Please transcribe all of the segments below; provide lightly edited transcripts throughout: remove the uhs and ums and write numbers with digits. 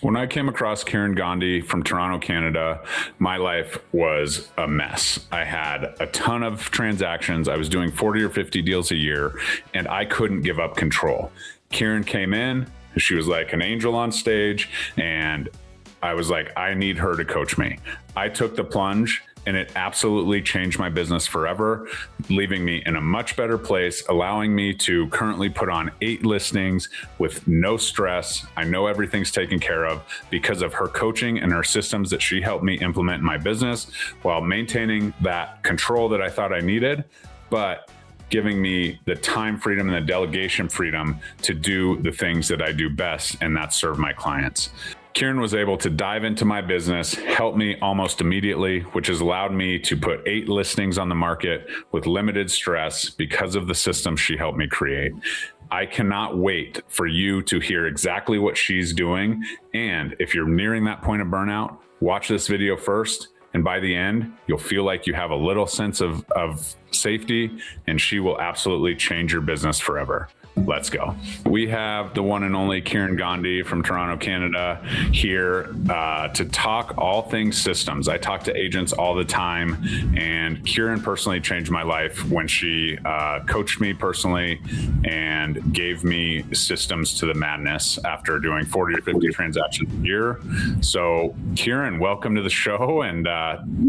When I came across Kiran Gandhi from Toronto, Canada, my life was a mess. I had a ton of transactions. I was doing 40 or 50 deals a year, and I couldn't give up control. Kiran came in. She was like an angel on stage, and I was like, I need her to coach me. I took the plunge, and it absolutely changed my business forever, leaving me in a much better place, allowing me to currently put on 8 listings with no stress. I know everything's taken care of because of her coaching and her systems that she helped me implement in my business while maintaining that control that I thought I needed, but giving me the time freedom and the delegation freedom to do the things that I do best, and that's serve my clients. Kiran was able to dive into my business, help me almost immediately, which has allowed me to put 8 listings on the market with limited stress because of the system she helped me create. I cannot wait for you to hear exactly what she's doing. And if you're nearing that point of burnout, watch this video first. And by the end, you'll feel like you have a little sense of safety, and she will absolutely change your business forever. Let's go. We have the one and only Kiran Gandhi from Toronto, Canada here to talk all things systems. I talk to agents all the time, and Kiran personally changed my life when she coached me personally and gave me systems to the madness after doing 40 or 50 transactions a year. So Kiran, welcome to the show. And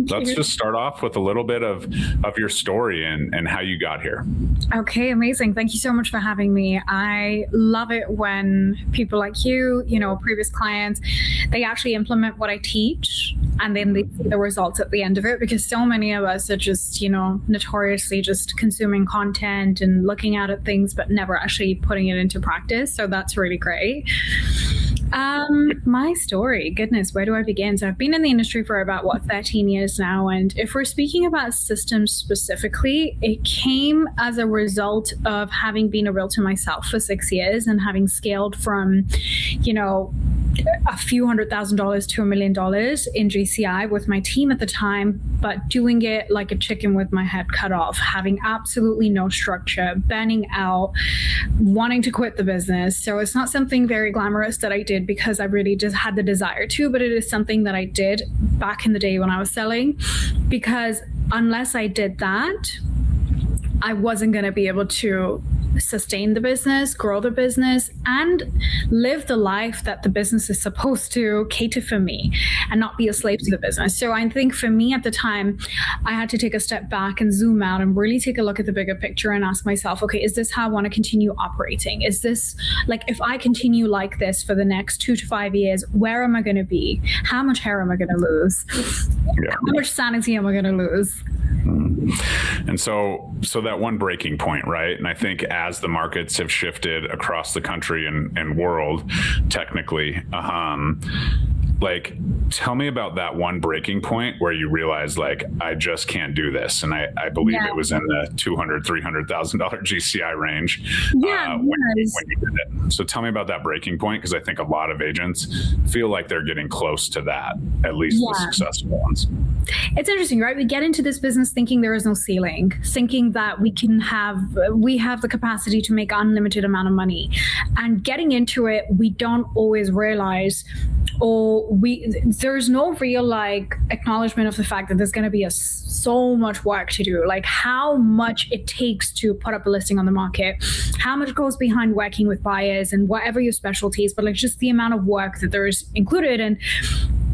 let's just start off with a little bit of your story and how you got here. Okay, amazing. Thank you so much for having me. I love it when people like you, previous clients, they actually implement what I teach and then they see the results at the end of it, because so many of us are just, notoriously just consuming content and looking at things, but never actually putting it into practice. So that's really great. My story, goodness, where do I begin? So I've been in the industry for about 13 years now. And if we're speaking about systems specifically, it came as a result of having been a realtor myself for 6 years and having scaled from, a few $100,000 to $1 million in GCI with my team at the time, but doing it like a chicken with my head cut off, having absolutely no structure, burning out, wanting to quit the business. So it's not something very glamorous that I did because I really just had the desire to, but it is something that I did back in the day when I was selling, because unless I did that, I wasn't going to be able to sustain the business, grow the business, and live the life that the business is supposed to cater for me and not be a slave to the business. So I think for me at the time, I had to take a step back and zoom out and really take a look at the bigger picture and ask myself, okay, is this how I want to continue operating? Is this like, if I continue like this for the next 2 to 5 years, where am I going to be? How much hair am I going to lose? Yeah. How much sanity am I going to lose? And so that one breaking point, right? And I think as the markets have shifted across the country and world, technically, tell me about that one breaking point where you realized, like, I just can't do this. And I believe it was in the $200,000, $300,000 GCI range when you did it. So tell me about that breaking point, because I think a lot of agents feel like they're getting close to that, at least the successful ones. It's interesting, right? We get into this business thinking there is no ceiling, thinking that we have the capacity to make unlimited amount of money. And getting into it, we don't always realize, there's no real acknowledgement of the fact that there's going to be so much work to do, like how much it takes to put up a listing on the market, how much goes behind working with buyers and whatever your specialty is, but just the amount of work that there is included, and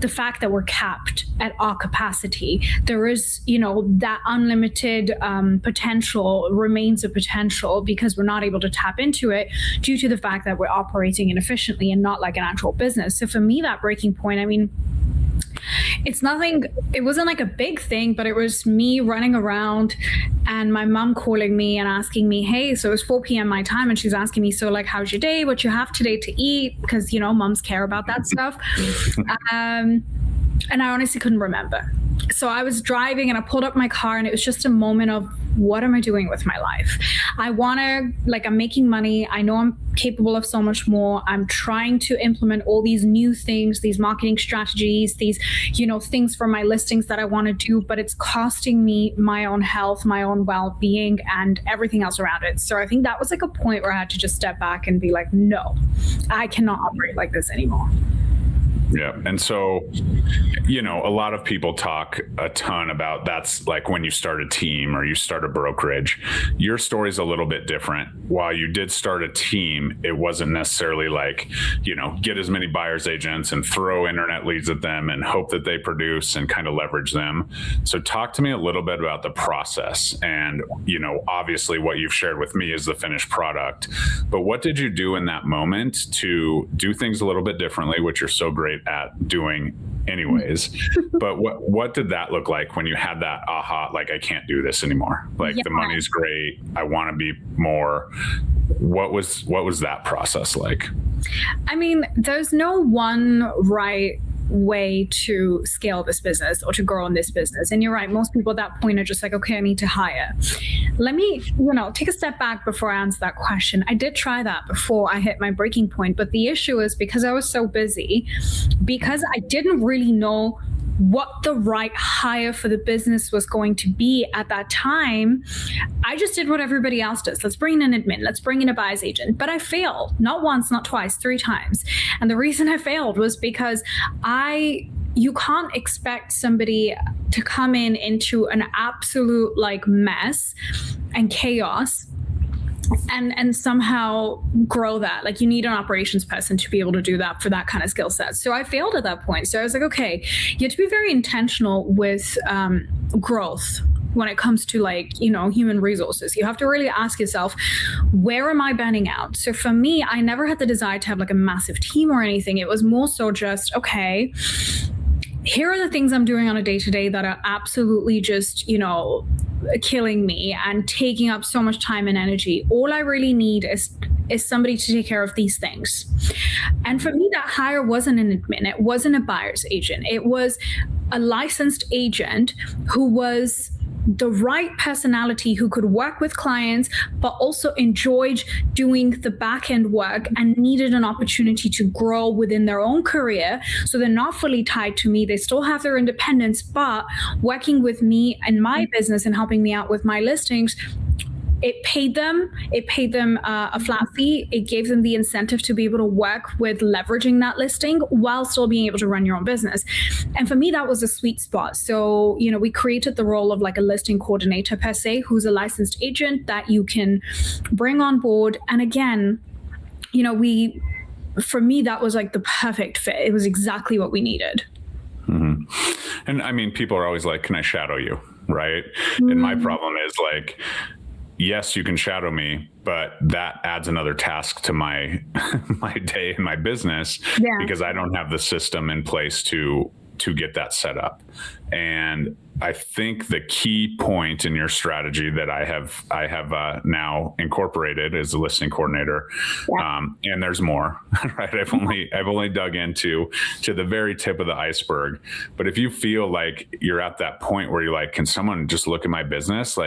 the fact that we're capped at our capacity. There is, that unlimited potential remains a potential because we're not able to tap into it due to the fact that we're operating inefficiently and not like an actual business. So for me, that breaking point, it wasn't like a big thing, but it was me running around and my mom calling me and asking me, hey, so it's 4 p.m. my time. And she's asking me, so how's your day? What you have today to eat? Because, moms care about that stuff. And I honestly couldn't remember. So I was driving and I pulled up my car and it was just a moment of, what am I doing with my life? I'm making money. I know I'm capable of so much more. I'm trying to implement all these new things, these marketing strategies, these, things for my listings that I want to do, but it's costing me my own health, my own well-being, and everything else around it. So I think that was a point where I had to just step back and be like, no, I cannot operate like this anymore. Yeah. And so, a lot of people talk a ton about that's like when you start a team or you start a brokerage. Your story's a little bit different. While you did start a team, it wasn't necessarily like, get as many buyer's agents and throw internet leads at them and hope that they produce and kind of leverage them. So talk to me a little bit about the process. And, obviously what you've shared with me is the finished product. But what did you do in that moment to do things a little bit differently, which you're so great at doing anyways? But what did that look like when you had that aha, like, I can't do this anymore? Like, the money's great, I want to be more. What was that process like? I mean, there's no one right way to scale this business or to grow in this business. And you're right, most people at that point are just like, okay, I need to hire. Let me, take a step back before I answer that question. I did try that before I hit my breaking point, but the issue is because I was so busy, because I didn't really know what the right hire for the business was going to be at that time, I just did what everybody else does. Let's bring in an admin, let's bring in a buyer's agent. But I failed, not once, not twice, 3 times. And the reason I failed was because you can't expect somebody to come into an absolute mess and chaos and somehow grow that. Like, you need an operations person to be able to do that for that kind of skill set. So I failed at that point. So I was like, okay, you have to be very intentional with growth when it comes to human resources. You have to really ask yourself, where am I burning out? So for me, I never had the desire to have a massive team or anything. It was more so just, okay, here are the things I'm doing on a day-to-day that are absolutely just, killing me and taking up so much time and energy. All I really need is somebody to take care of these things. And for me, that hire wasn't an admin. It wasn't a buyer's agent. It was a licensed agent who was the right personality, who could work with clients, but also enjoyed doing the back end work and needed an opportunity to grow within their own career. So they're not fully tied to me. They still have their independence, but working with me and my business and helping me out with my listings, it paid them a flat fee. It gave them the incentive to be able to work with leveraging that listing while still being able to run your own business. And for me, that was a sweet spot. So, we created the role of a listing coordinator per se, who's a licensed agent that you can bring on board. And again, for me, that was the perfect fit. It was exactly what we needed. Mm-hmm. And I mean, people are always like, can I shadow you? Right. Mm-hmm. And my problem is yes, you can shadow me, but that adds another task to my day and my business because I don't have the system in place to get that set up. And I think the key point in your strategy that I have now incorporated as a listing coordinator, and there's more, right? I've only dug into the very tip of the iceberg. But if you feel like you're at that point where you're like, can someone just look at my business?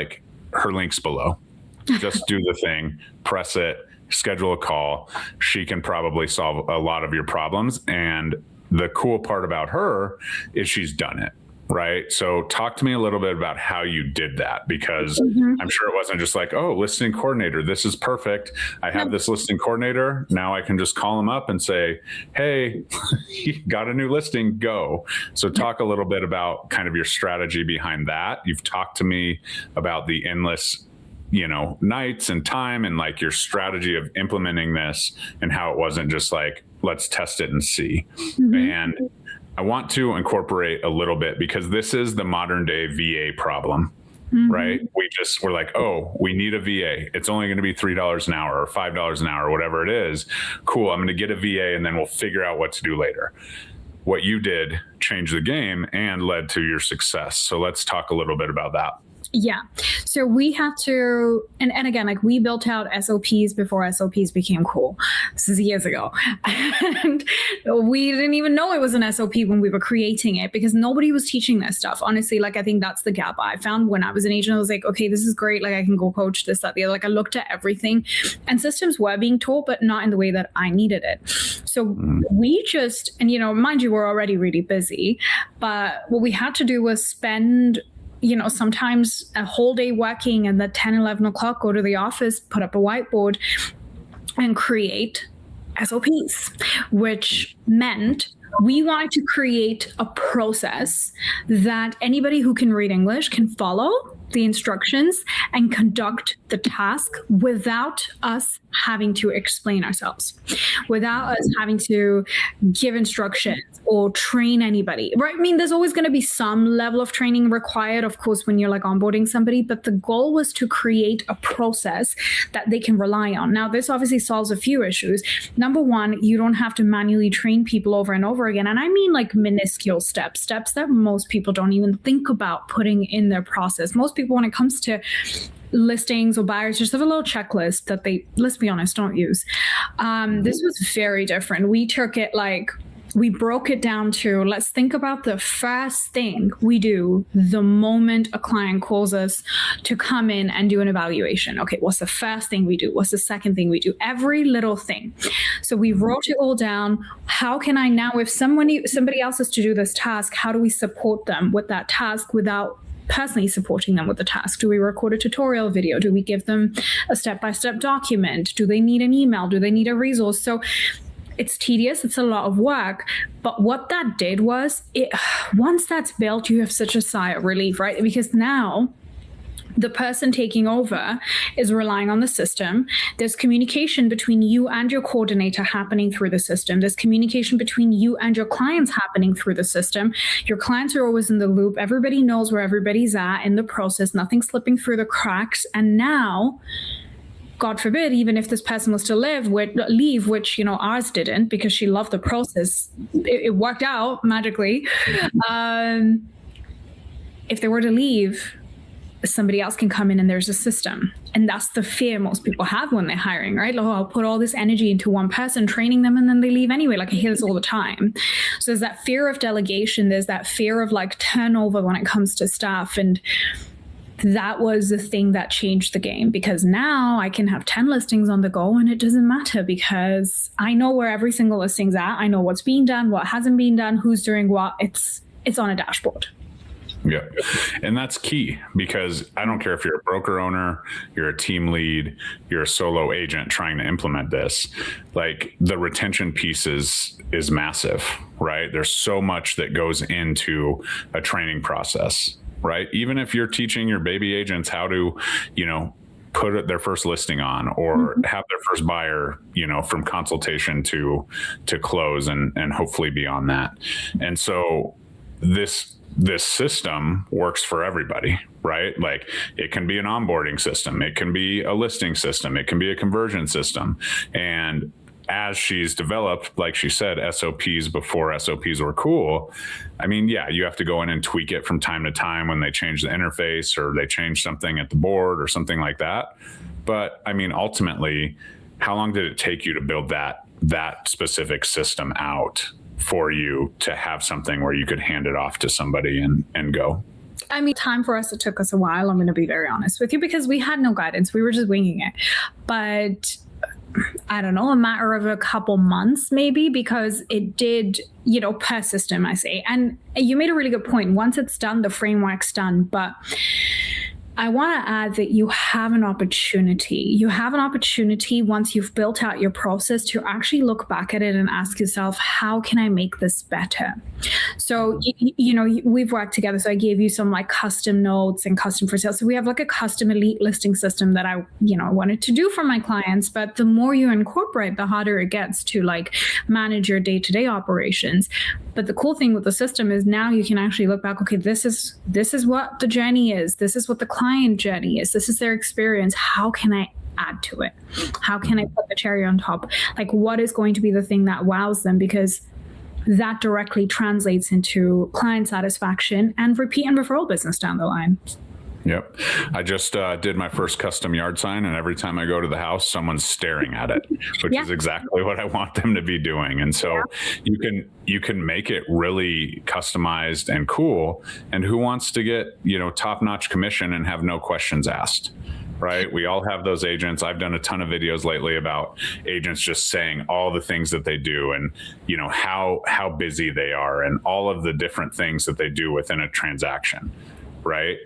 Her link's below. Just do the thing, press it, schedule a call. She can probably solve a lot of your problems. And the cool part about her is she's done it, right? So talk to me a little bit about how you did that, because I'm sure it wasn't just oh, listing coordinator, this is perfect. I have this listing coordinator. Now I can just call him up and say, hey, got a new listing, go. So talk a little bit about kind of your strategy behind that. You've talked to me about the endless nights and time and your strategy of implementing this and how it wasn't just let's test it and see. And I want to incorporate a little bit, because this is the modern day VA problem, right? We're like, oh, we need a VA. It's only going to be $3 an hour or $5 an hour, or whatever it is. Cool. I'm going to get a VA and then we'll figure out what to do later. What you did changed the game and led to your success. So let's talk a little bit about that. Yeah. So we have to, and again, we built out SOPs before SOPs became cool. This is years ago. And we didn't even know it was an SOP when we were creating it, because nobody was teaching this stuff. Honestly, I think that's the gap I found when I was an agent. I was like, okay, this is great. I can go coach this, that, the other. I looked at everything, and systems were being taught, but not in the way that I needed it. So we just, and mind you, we're already really busy, but what we had to do was spend sometimes a whole day working, and at 10, 11 o'clock, go to the office, put up a whiteboard and create SOPs, which meant We wanted to create a process that anybody who can read English can follow the instructions and conduct the task without us having to explain ourselves, without us having to give instructions or train anybody, right? I mean, there's always going to be some level of training required, of course, when you're like onboarding somebody, but the goal was to create a process that they can rely on. Now, this obviously solves a few issues. Number one, you don't have to manually train people over and over again. And I mean like minuscule steps that most people don't even think about putting in their process. Most people, when it comes to listings or buyers, just have a little checklist that they, let's be honest, don't use. This was very different. We took it like, we broke it down to, let's think about the first thing we do the moment a client calls us to come in and do an evaluation. Okay, what's the first thing we do? What's the second thing we do? Every little thing. So we wrote it all down. How can I now, if somebody else is to do this task, how do we support them with that task without personally supporting them with the task? Do we record a tutorial video? Do we give them a step-by-step document? Do they need an email? Do they need a resource? So it's tedious, it's a lot of work, but what that did was, once that's built, you have such a sigh of relief, right? Because now the person taking over is relying on the system. There's communication between you and your coordinator happening through the system. There's communication between you and your clients happening through the system. Your clients are always in the loop. Everybody knows where everybody's at in the process, nothing slipping through the cracks. And now, God forbid, even if this person was to leave, which, you know, ours didn't, because she loved the process, it worked out magically. If they were to leave, somebody else can come in and there's a system. And that's the fear most people have when they're hiring, right? Like, oh, I'll put all this energy into one person, training them, and then they leave anyway. Like, I hear this all the time. So there's that fear of delegation. There's that fear of like turnover when it comes to staff. And that was the thing that changed the game, because now I can have 10 listings on the go and it doesn't matter, because I know where every single listing's at. I know what's being done, what hasn't been done, who's doing what. It's on a dashboard. Yeah. And that's key, because I don't care if you're a broker owner, you're a team lead, you're a solo agent trying to implement this, like the retention piece is massive, right? There's so much that goes into a training process, right? Even if you're teaching your baby agents how to, you know, put their first listing on, or have their first buyer, you know, from consultation to close, and hopefully beyond that. And so this system works for everybody, right? Like, it can be an onboarding system, it can be a listing system, it can be a conversion system. And as she's developed, like she said, SOPs before SOPs were cool. I mean, yeah, you have to go in and tweak it from time to time when they change the interface, or they change something at the board or something like that. But I mean, ultimately, how long did it take you to build that specific system out for you to have something where you could hand it off to somebody and go? I mean, time for us, it took us a while, I'm going to be very honest with you, because we had no guidance. We were just winging it. But I don't know, a matter of a couple months maybe, because it did, you know, per system, I say. And you made a really good point. Once it's done, the framework's done. But I want to add that you have an opportunity. You have an opportunity once you've built out your process to actually look back at it and ask yourself, how can I make this better? So, you know, we've worked together. So I gave you some like custom notes and custom for sale. So we have like a custom elite listing system that I wanted to do for my clients. But the more you incorporate, the harder it gets to like manage your day-to-day operations. But the cool thing with the system is now you can actually look back, okay, this is what the journey is. This is what the client journey is. This is their experience. How can I add to it? How can I put the cherry on top? Like, what is going to be the thing that wows them? Because that directly translates into client satisfaction and repeat and referral business down the line. Yep. I just did my first custom yard sign, and every time I go to the house, someone's staring at it, which is exactly what I want them to be doing. And so you can make it really customized and cool. And who wants to get, you know, top-notch commission and have no questions asked? Right? We all have those agents. I've done a ton of videos lately about agents just saying all the things that they do, and, you know, how busy they are, and all of the different things that they do within a transaction, right?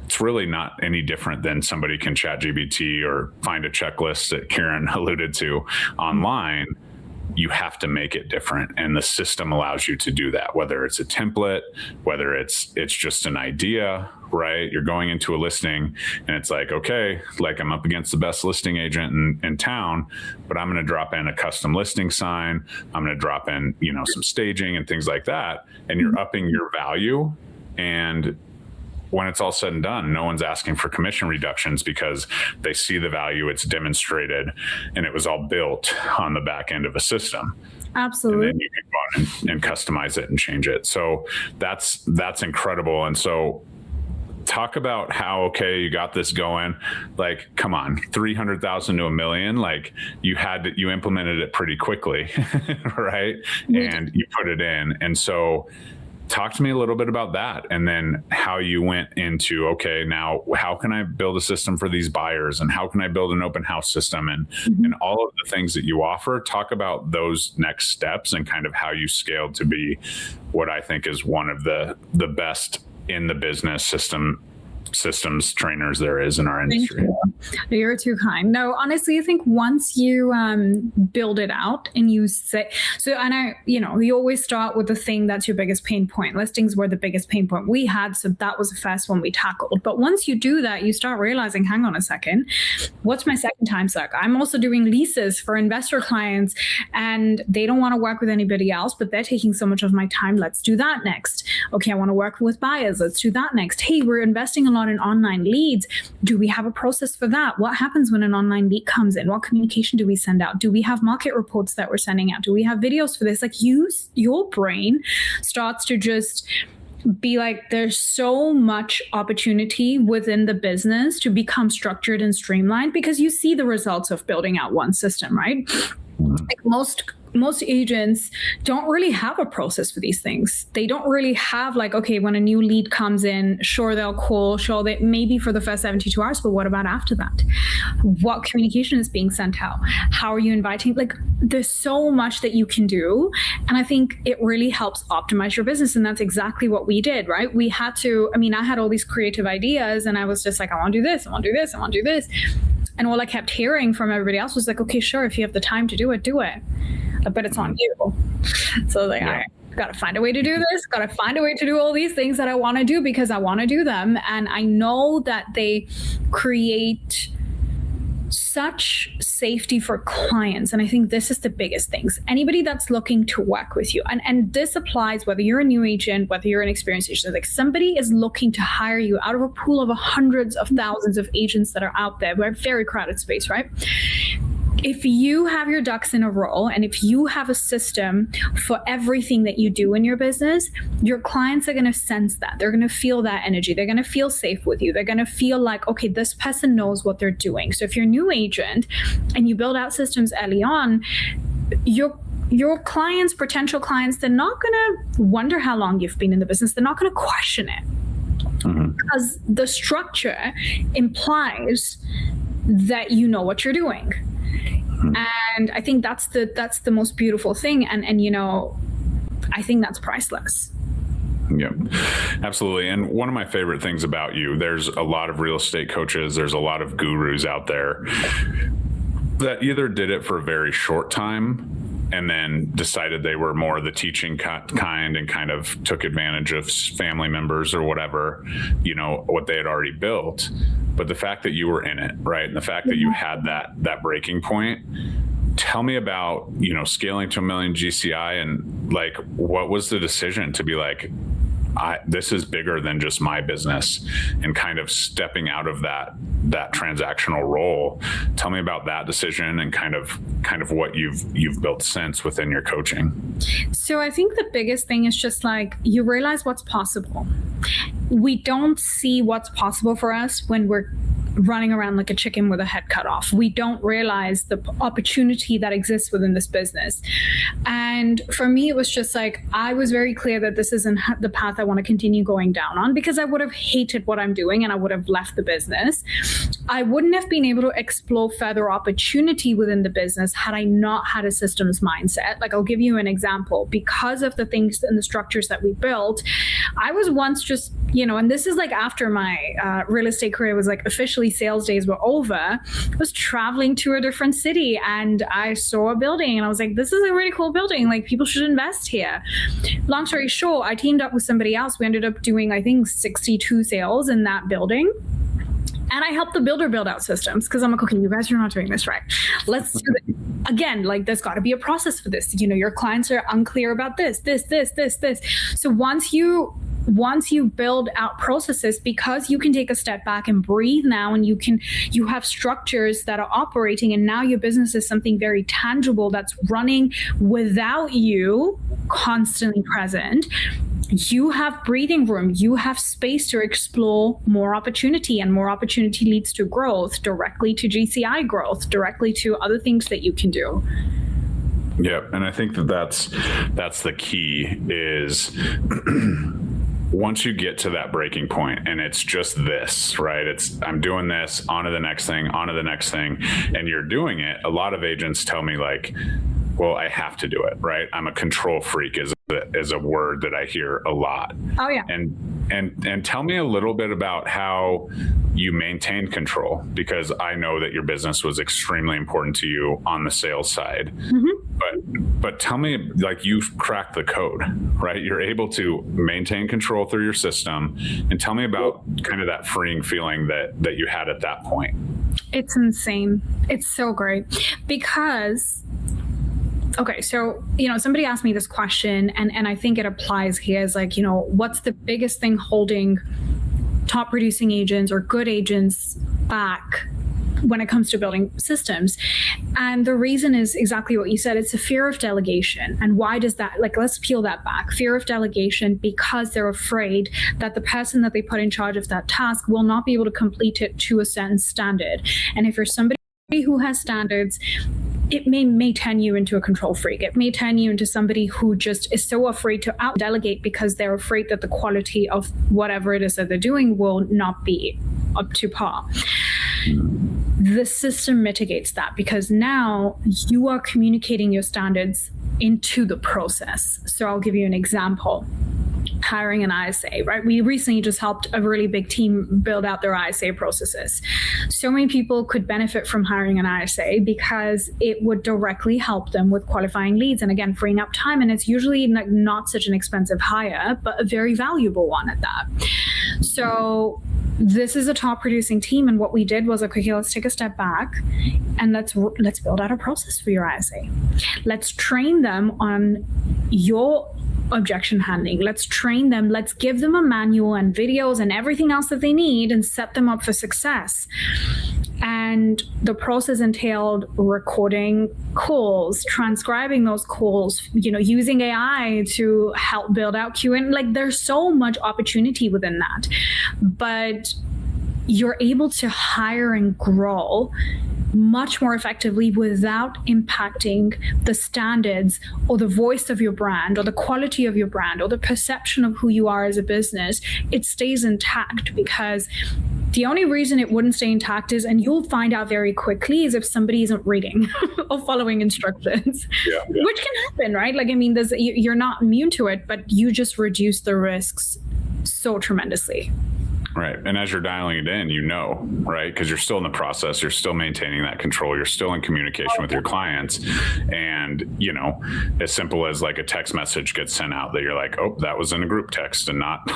It's really not any different than somebody can chat GPT or find a checklist that Kiran alluded to online. you have to make it different, and the system allows you to do that, whether it's a template, whether it's just an idea, right? You're going into a listing and it's like, okay, like I'm up against the best listing agent in town, but I'm going to drop in a custom listing sign. I'm going to drop in, some staging and things like that. And you're upping your value. And when it's all said and done, no one's asking for commission reductions because they see the value, it's demonstrated, and it was all built on the back end of a system. Absolutely. And then you can go on and customize it and change it. So that's incredible. And so talk about how, okay, you got this going, like, come on, 300,000 to $1 million. Like you implemented it pretty quickly, right? And you put it in. And so talk to me a little bit about that, and then how you went into, okay, now how can I build a system for these buyers, and how can I build an open house system, and all of the things that you offer. Talk about those next steps and kind of how you scaled to be what I think is one of the best in the business systems trainers there is in our industry. You're too kind. No, honestly, I think once you build it out and you say, so, and I, you always start with the thing that's your biggest pain point. Listings were the biggest pain point we had. So that was the first one we tackled. But once you do that, you start realizing, hang on a second, what's my second time suck? I'm also doing leases for investor clients and they don't want to work with anybody else, but they're taking so much of my time. Let's do that next. Okay, I want to work with buyers. Let's do that next. Hey, we're investing a lot in online leads. Do we have a process for that? What happens when an online lead comes in? What communication do we send out? Do we have market reports that we're sending out? Do we have videos for this? Like your brain starts to just be like, there's so much opportunity within the business to become structured and streamlined because you see the results of building out one system, right? Like most agents don't really have a process for these things. They don't really have like, okay, when a new lead comes in, sure, they'll call, sure, they maybe for the first 72 hours, but what about after that? What communication is being sent out? How are you inviting? Like, there's so much that you can do. And I think it really helps optimize your business. And that's exactly what we did, right? We had to, I had all these creative ideas and I was just like, I want to do this, I want to do this, I want to do this. And all I kept hearing from everybody else was like, okay, sure, if you have the time to do it, do it. But it's on you. So I was like, all right, got to find a way to do this, got to find a way to do all these things that I want to do because I want to do them. And I know that they create such safety for clients. And I think this is the biggest things. Anybody that's looking to work with you, and this applies whether you're a new agent, whether you're an experienced agent, like somebody is looking to hire you out of a pool of hundreds of thousands of agents that are out there. We're a very crowded space, right? If you have your ducks in a row and if you have a system for everything that you do in your business, your clients are going to sense that. They're going to feel that energy. They're going to feel safe with you. They're going to feel like, okay, this person knows what they're doing. So if you're a new agent and you build out systems early on, your clients, potential clients, they're not going to wonder how long you've been in the business. They're not going to question it. Because the structure implies that you know what you're doing. And I think that's the most beautiful thing. And I think that's priceless. Yeah, absolutely. And one of my favorite things about you, there's a lot of real estate coaches, there's a lot of gurus out there that either did it for a very short time and then decided they were more the teaching kind and kind of took advantage of family members or whatever, what they had already built. But the fact that you were in it, right? And the fact that you had that breaking point, tell me about, scaling to $1 million GCI and like, what was the decision to be like, this is bigger than just my business, and kind of stepping out of that transactional role. Tell me about that decision and kind of what you've built since within your coaching. So I think the biggest thing is just like, you realize what's possible. We don't see what's possible for us when we're running around like a chicken with a head cut off. We don't realize the opportunity that exists within this business. And for me, it was just like, I was very clear that this isn't the path I want to continue going down on, because I would have hated what I'm doing and I would have left the business. I wouldn't have been able to explore further opportunity within the business had I not had a systems mindset. Like, I'll give you an example. Because of the things and the structures that we built, I was once just, and this is like after my real estate career was like officially sales days were over, I was traveling to a different city and I saw a building and I was like, this is a really cool building. Like, people should invest here. Long story short, I teamed up with somebody else. We ended up doing, I think, 62 sales in that building. And I helped the builder build out systems because I'm like, okay, you guys are not doing this right. Let's do it. Again, like, there's got to be a process for this. Your clients are unclear about this. So once you build out processes, because you can take a step back and breathe now, and you have structures that are operating, and now your business is something very tangible that's running without you constantly present. You have breathing room, you have space to explore more opportunity, and more opportunity leads to growth, directly to GCI growth, directly to other things that you can do. Yeah, and I think that's the key is once you get to that breaking point and it's just this, right? I'm doing this, on to the next thing, and you're doing it. A lot of agents tell me like, well, I have to do it, right? I'm a control freak is a word that I hear a lot. Oh yeah. And tell me a little bit about how you maintained control, because I know that your business was extremely important to you on the sales side. Mm-hmm. But tell me, like, you've cracked the code, right? You're able to maintain control through your system, and tell me about kind of that freeing feeling that you had at that point. It's insane. It's so great because, okay, so, somebody asked me this question, and I think it applies here, is like, what's the biggest thing holding top producing agents or good agents back when it comes to building systems? And the reason is exactly what you said. It's a fear of delegation. And why does that, like, let's peel that back. Fear of delegation, because they're afraid that the person that they put in charge of that task will not be able to complete it to a certain standard. And if you're somebody who has standards, it may turn you into a control freak. It may turn you into somebody who just is so afraid to out delegate because they're afraid that the quality of whatever it is that they're doing will not be up to par. The system mitigates that, because now you are communicating your standards into the process. So I'll give you an example. Hiring an ISA, right? We recently just helped a really big team build out their ISA processes. So many people could benefit from hiring an ISA because it would directly help them with qualifying leads, and again, freeing up time. And it's usually not such an expensive hire, but a very valuable one at that. So this is a top producing team, and what we did was, okay, let's take a step back and let's build out a process for your ISA. Let's train them on your objection handling. Let's train them. Let's give them a manual and videos and everything else that they need, and set them up for success. And the process entailed recording calls, transcribing those calls, using AI to help build out Q&A. Like, there's so much opportunity within that. But you're able to hire and grow much more effectively without impacting the standards or the voice of your brand or the quality of your brand or the perception of who you are as a business. It stays intact, because the only reason it wouldn't stay intact is, and you'll find out very quickly, is if somebody isn't reading or following instructions, which can happen, right? Like, I mean, you're not immune to it, but you just reduce the risks so tremendously. Right. And as you're dialing it in, right? Because you're still in the process, you're still maintaining that control, you're still in communication with your clients. And, as simple as like a text message gets sent out that you're like, oh, that was in a group text and not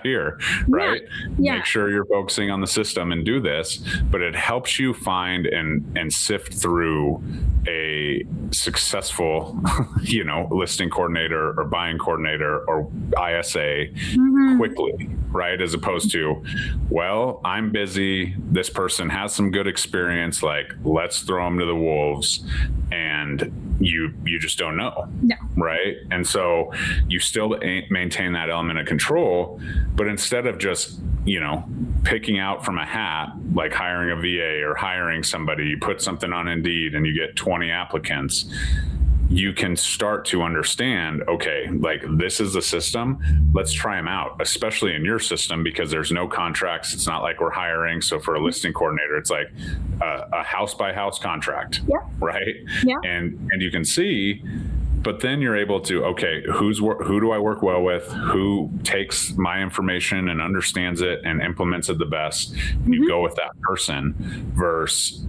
here, right? Yeah. Make sure you're focusing on the system and do this, but it helps you find and sift through a successful, listing coordinator or buying coordinator or ISA quickly, right? As opposed to, well, I'm busy, this person has some good experience, like, let's throw them to the wolves, and you just don't know. No. Right? And so you still maintain that element of control, but instead of just, picking out from a hat, like hiring a VA or hiring somebody, you put something on Indeed and you get 20 applicants. you can start to understand, okay, like this is the system, let's try them out, especially in your system, because there's no contracts. It's not like we're hiring. So for a listing coordinator, it's like a house by house contract, right? Yeah. And you can see, but then you're able to, okay, who do I work well with? Who takes my information and understands it and implements it the best? And you go with that person versus,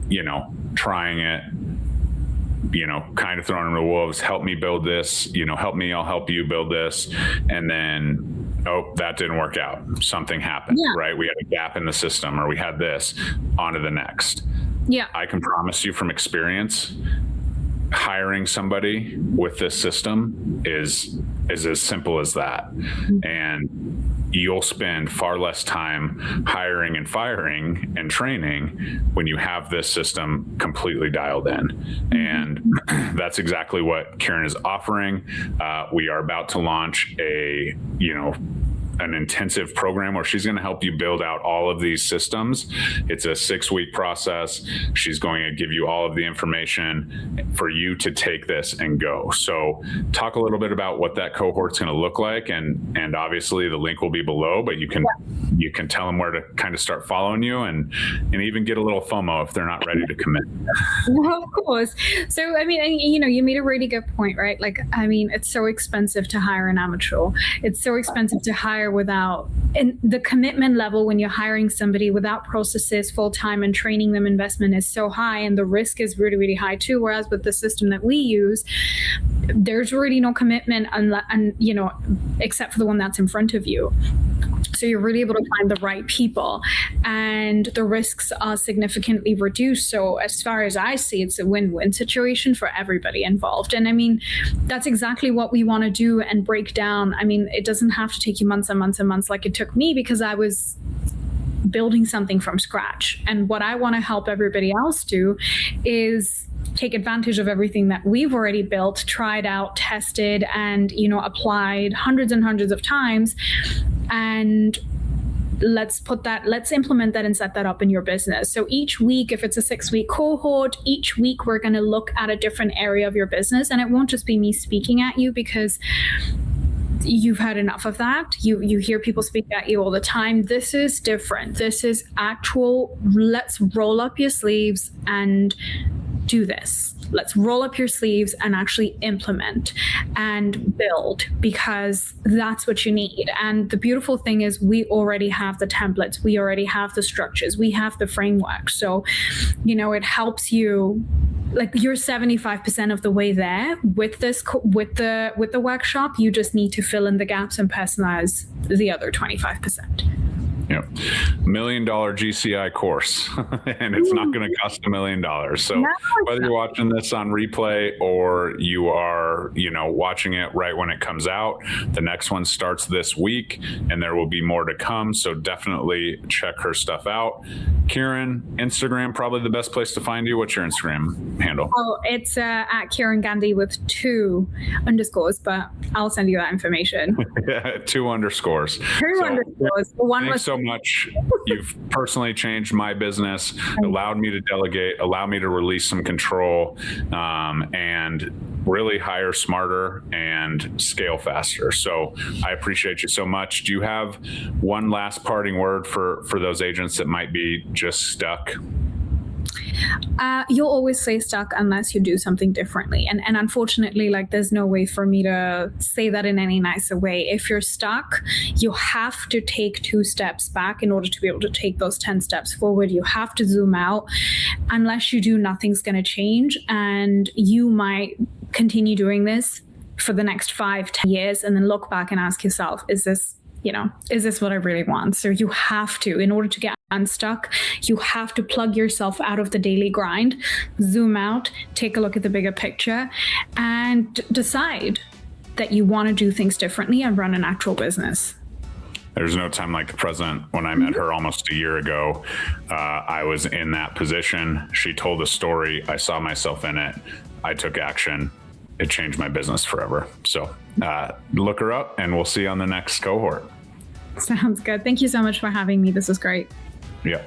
trying it, kind of throwing them to the wolves. Help me build this, help me, I'll help you build this. And then, oh, that didn't work out. Something happened, right? We had a gap in the system, or we had this, on to the next. Yeah. I can promise you from experience, hiring somebody with this system is as simple as that. And you'll spend far less time hiring and firing and training when you have this system completely dialed in. And that's exactly what Kiran is offering. We are about to launch an intensive program where she's going to help you build out all of these systems. It's a 6-week process. She's going to give you all of the information for you to take this and go. So talk a little bit about what that cohort's going to look like. And obviously the link will be below, but you can tell them where to kind of start following you and even get a little FOMO if they're not ready to commit. Of course. So, you made a really good point, right? It's so expensive to hire an amateur. It's so expensive to hire without, and the commitment level when you're hiring somebody without processes full-time and training them, investment is so high, and the risk is really, really high too. Whereas with the system that we use, there's really no commitment except for the one that's in front of you. So you're really able to find the right people, and the risks are significantly reduced. So as far as I see, it's a win-win situation for everybody involved. And that's exactly what we want to do and break down. It doesn't have to take you months and months and months like it took me, because I was building something from scratch. And what I want to help everybody else do is take advantage of everything that we've already built, tried out, tested, and applied hundreds and hundreds of times. And let's implement that and set that up in your business. So each week, if it's a 6-week cohort, each week we're going to look at a different area of your business. And it won't just be me speaking at you, because you've had enough of that. You hear people speak at you all the time. This is different. This is actual, let's roll up your sleeves and do this. Let's roll up your sleeves and actually implement and build, because that's what you need. And the beautiful thing is we already have the templates. We already have the structures. We have the framework. So, it helps you, like, you're 75% of the way there with this, with the workshop. You just need to fill in the gaps and personalize the other 25%. Yep. $1 million GCI course, and it's not going to cost $1 million. So whether you're watching this on replay or you are, watching it right when it comes out, the next one starts this week, and there will be more to come. So definitely check her stuff out. Kiran, Instagram, probably the best place to find you. What's your Instagram handle? Oh, it's at Kiran Gandhi with 2 underscores, but I'll send you that information. 2 underscores. 2 underscores. One thanks so much. You've personally changed my business, allowed me to delegate, allowed me to release some control, and really hire smarter and scale faster. So I appreciate you so much. Do you have one last parting word for those agents that might be just stuck? You'll always stay stuck unless you do something differently. And unfortunately, there's no way for me to say that in any nicer way. If you're stuck, you have to take 2 steps back in order to be able to take those 10 steps forward. You have to zoom out. Unless you do, nothing's going to change. And you might continue doing this for the next 5-10 years and then look back and ask yourself, is this what I really want? So you have to, in order to get unstuck, you have to plug yourself out of the daily grind, zoom out, take a look at the bigger picture, and decide that you want to do things differently and run an actual business. There's no time like the present. When I met her almost a year ago, I was in that position. She told a story. I saw myself in it. I took action. It changed my business forever. So look her up, and we'll see you on the next cohort. Sounds good. Thank you so much for having me. This was great. Yeah.